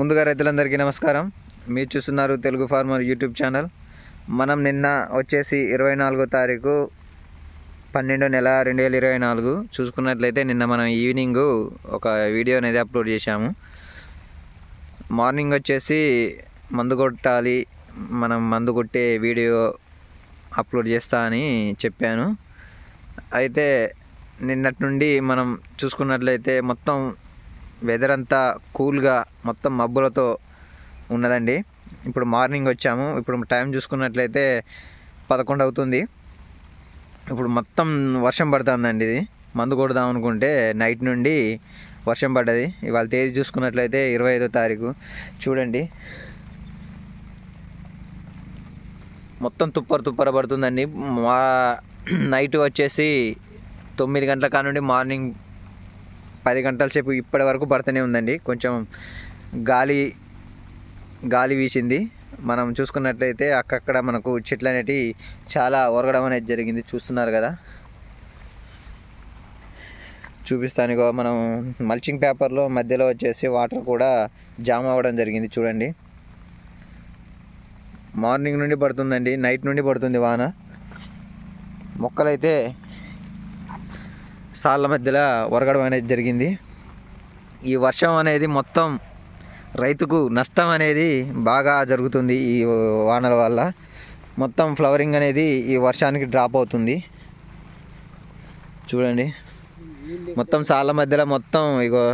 ముందుగా రైతులందరికీ నమస్కారం. మీరు చూస్తున్నారు తెలుగు ఫార్మర్ యూట్యూబ్ ఛానల్. మనం నిన్న వచ్చేసి 24వ తారీఖు 12వ నెల 2024 చూసుకున్నట్లయితే నిన్న మనం ఈవినింగ్ ఒక వీడియో అనేది అప్లోడ్ చేశాము. మార్నింగ్ వచ్చేసి మందు కొట్టాలి, మనం మందు కొట్టే వీడియో అప్లోడ్ చేస్తా అని చెప్పాను. అయితే నిన్నటి నుండి మనం చూసుకున్నట్లయితే మొత్తం వెదర్ అంతా కూల్గా మొత్తం మబ్బులతో ఉన్నదండి. ఇప్పుడు మార్నింగ్ వచ్చాము. ఇప్పుడు టైం చూసుకున్నట్లయితే 11 అవుతుంది. ఇప్పుడు మొత్తం వర్షం పడుతుందండి. ఇది మందు కొడదాం అనుకుంటే నైట్ నుండి వర్షం పడ్డది. ఇవాళ తేదీ చూసుకున్నట్లయితే 25వ తారీఖు. చూడండి, మొత్తం తుప్పర పడుతుందండి. నైట్ వచ్చేసి 9 గంటల కానుండి మార్నింగ్ 10 గంటల సేపు ఇప్పటి వరకు పడుతూనే ఉందండి. కొంచెం గాలి వీసింది. మనం చూసుకున్నట్లయితే అక్కడక్కడ మనకు చెట్లు అనేటివి చాలా ఒరగడం అనేది జరిగింది. చూస్తున్నారు కదా, చూపిస్తాను. మనం మల్చింగ్ పేపర్లో మధ్యలో వచ్చేసి వాటర్ కూడా జామ్ అవ్వడం జరిగింది. చూడండి, మార్నింగ్ నుండి పడుతుందండి, నైట్ నుండి పడుతుంది వాన. మొక్కలైతే సాళ్ళ మధ్యలో ఒరగడం అనేది జరిగింది. ఈ వర్షం అనేది మొత్తం రైతుకు నష్టం అనేది బాగా జరుగుతుంది. ఈ వానల వల్ల మొత్తం ఫ్లవరింగ్ అనేది ఈ వర్షానికి డ్రాప్ అవుతుంది. చూడండి, మొత్తం సాళ్ళ మధ్యలో మొత్తం ఇగో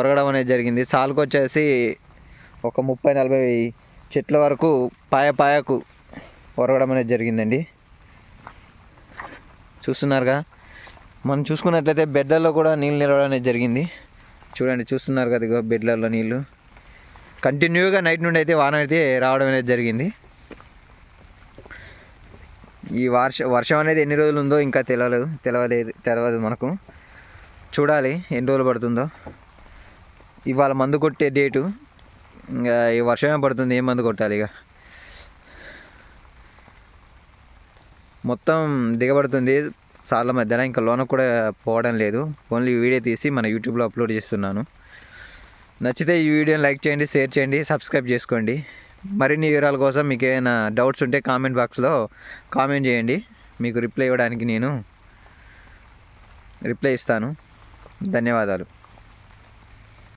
ఒరగడం అనేది జరిగింది. సాలుకు వచ్చేసి ఒక 30-40 చెట్ల వరకు పాయకు ఒరగడం అనేది జరిగిందండి. చూస్తున్నారుగా, మనం చూసుకున్నట్లయితే బెడ్లలో కూడా నీళ్ళు నిలవడం అనేది జరిగింది. చూడండి, చూస్తున్నారు కదా, ఇగో బెడ్లలో నీళ్ళు కంటిన్యూగా నైట్ నుండి అయితే వాన అయితే రావడం అనేది జరిగింది. ఈ వర్షం అనేది ఎన్ని రోజులు ఉందో ఇంకా తెలియదు మనకు. చూడాలి ఎన్ని రోజులు పడుతుందో. ఇవాళ మందు కొట్టే డేటు, ఇంకా ఈ వర్షమే పడుతుంది, ఏం మందు కొట్టాలి. ఇక మొత్తం దిగబడుతుంది సార్ల మధ్యన, ఇంకా లోన కూడా పోవడం లేదు. ఓన్లీ వీడియో తీసి మన యూట్యూబ్లో అప్లోడ్ చేస్తున్నాను. నచ్చితే ఈ వీడియోని లైక్ చేయండి, షేర్ చేయండి, సబ్స్క్రైబ్ చేసుకోండి. మరిన్ని వివరాల కోసం మీకు ఏమైనా డౌట్స్ ఉంటే కామెంట్ బాక్స్లో కామెంట్ చేయండి. మీకు రిప్లై ఇవ్వడానికి నేను రిప్లై ఇస్తాను. ధన్యవాదాలు.